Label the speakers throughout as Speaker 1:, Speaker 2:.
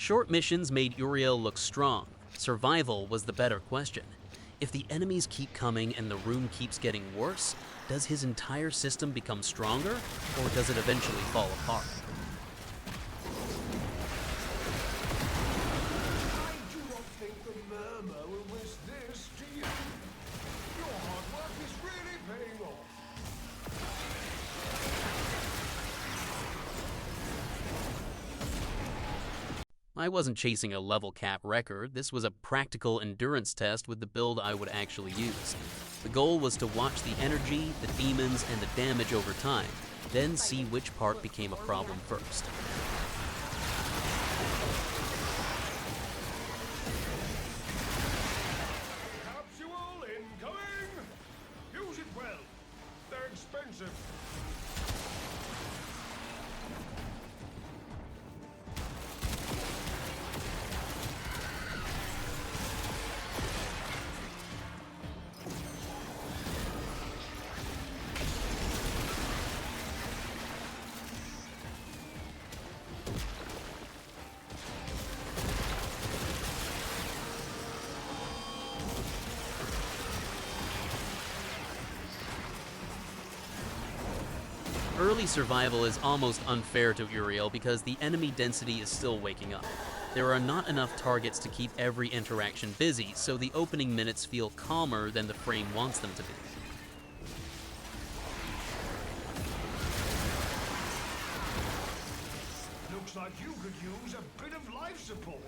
Speaker 1: Short missions made Uriel look strong. Survival was the better question. If the enemies keep coming and the room keeps getting worse, does his entire system become stronger, or does it eventually fall apart?
Speaker 2: I do not think the murmur will wish this to you. Your hard work is really paying off.
Speaker 1: I wasn't chasing a level cap record. This was a practical endurance test with the build I would actually use. The goal was to watch the energy, the demons, and the damage over time, then see which part became a problem first.
Speaker 2: Capsule incoming! Use it well. They're expensive.
Speaker 1: Early survival is almost unfair to Uriel because the enemy density is still waking up. There are not enough targets to keep every interaction busy, so the opening minutes feel calmer than the frame wants them to be.
Speaker 2: Looks like you could use a bit of life support.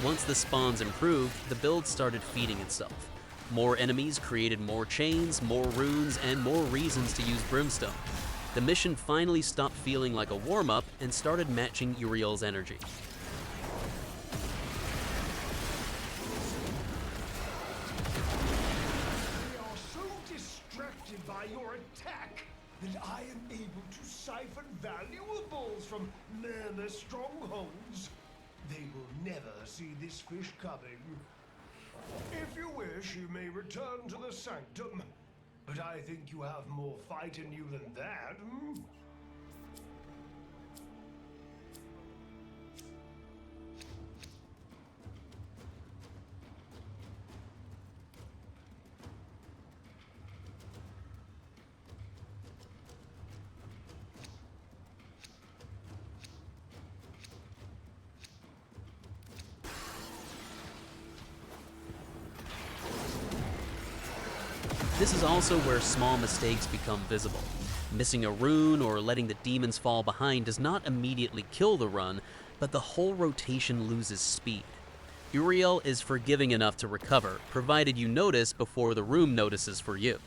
Speaker 1: Once the spawns improved, the build started feeding itself. More enemies created more chains, more runes, and more reasons to use brimstone. The mission finally stopped feeling like a warm-up and started matching Uriel's energy.
Speaker 2: They are so distracted by your attack that I am able to siphon valuables from murmur strongholds. They will never see this fish coming. If you wish, you may return to the sanctum. But I think you have more fight in you than that.
Speaker 1: This is also where small mistakes become visible. Missing a rune or letting the demons fall behind does not immediately kill the run, but the whole rotation loses speed. Uriel is forgiving enough to recover, provided you notice before the room notices for you.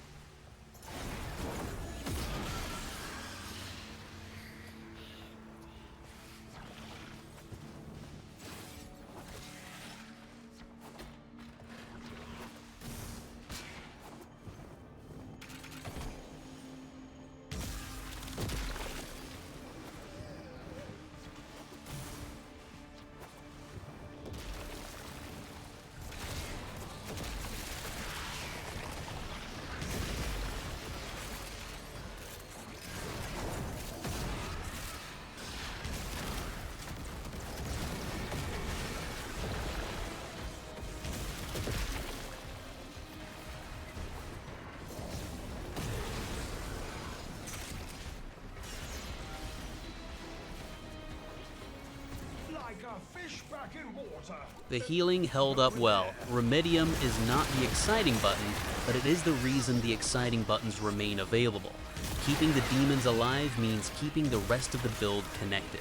Speaker 2: Like a fish back in water.
Speaker 1: The healing held up well. Remedium is not the exciting button, but it is the reason the exciting buttons remain available. Keeping the demons alive means keeping the rest of the build connected.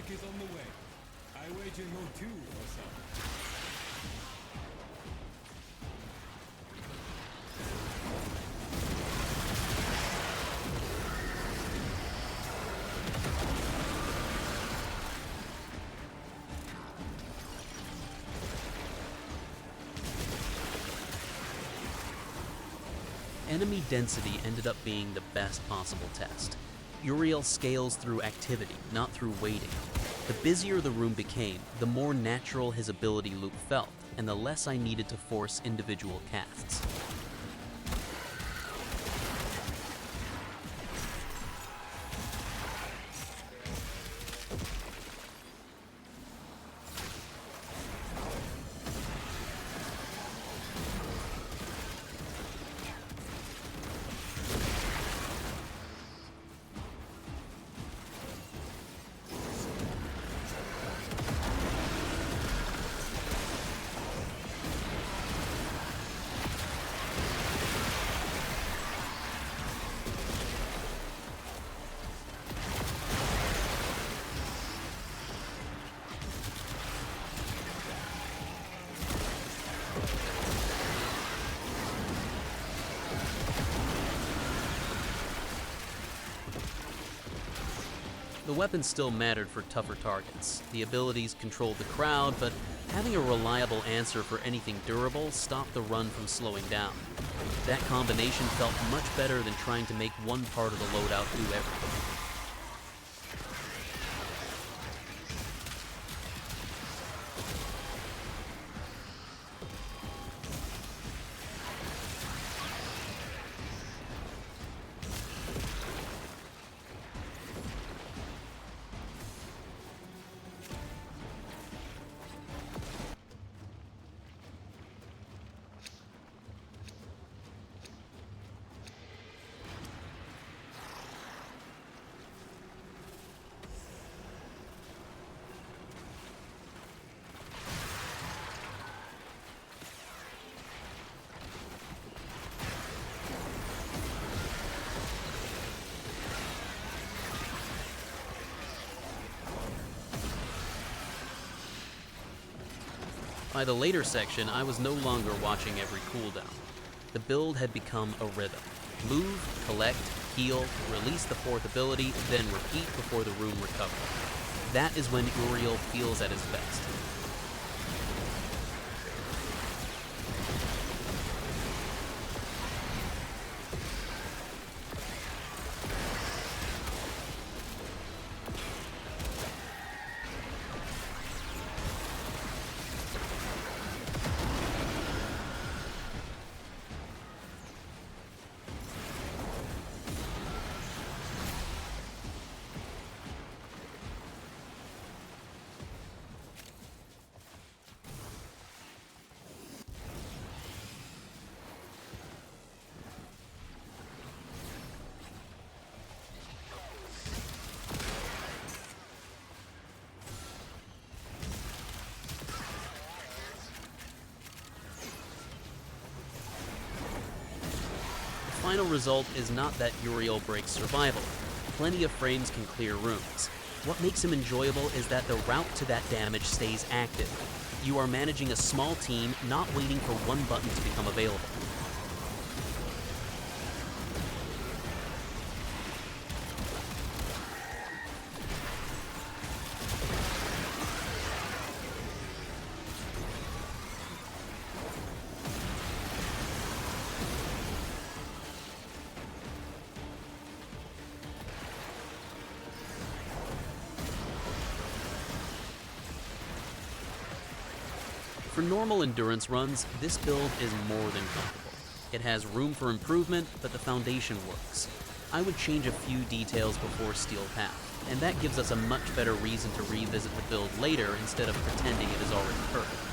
Speaker 3: attack is on the way. I wager no two or so.
Speaker 1: Enemy density ended up being the best possible test. Uriel scales through activity, not through waiting. The busier the room became, the more natural his ability loop felt, and the less I needed to force individual casts. The weapons still mattered for tougher targets. The abilities controlled the crowd, but having a reliable answer for anything durable stopped the run from slowing down. That combination felt much better than trying to make one part of the loadout do everything. By the later section, I was no longer watching every cooldown. The build had become a rhythm. Move, collect, heal, release the fourth ability, then repeat before the room recovered. That is when Uriel feels at his best. The final result is not that Uriel breaks survival. Plenty of frames can clear rooms. What makes him enjoyable is that the route to that damage stays active. You are managing a small team, not waiting for one button to become available. For normal endurance runs, this build is more than comfortable. It has room for improvement, but the foundation works. I would change a few details before Steel Path, and that gives us a much better reason to revisit the build later instead of pretending it is already perfect.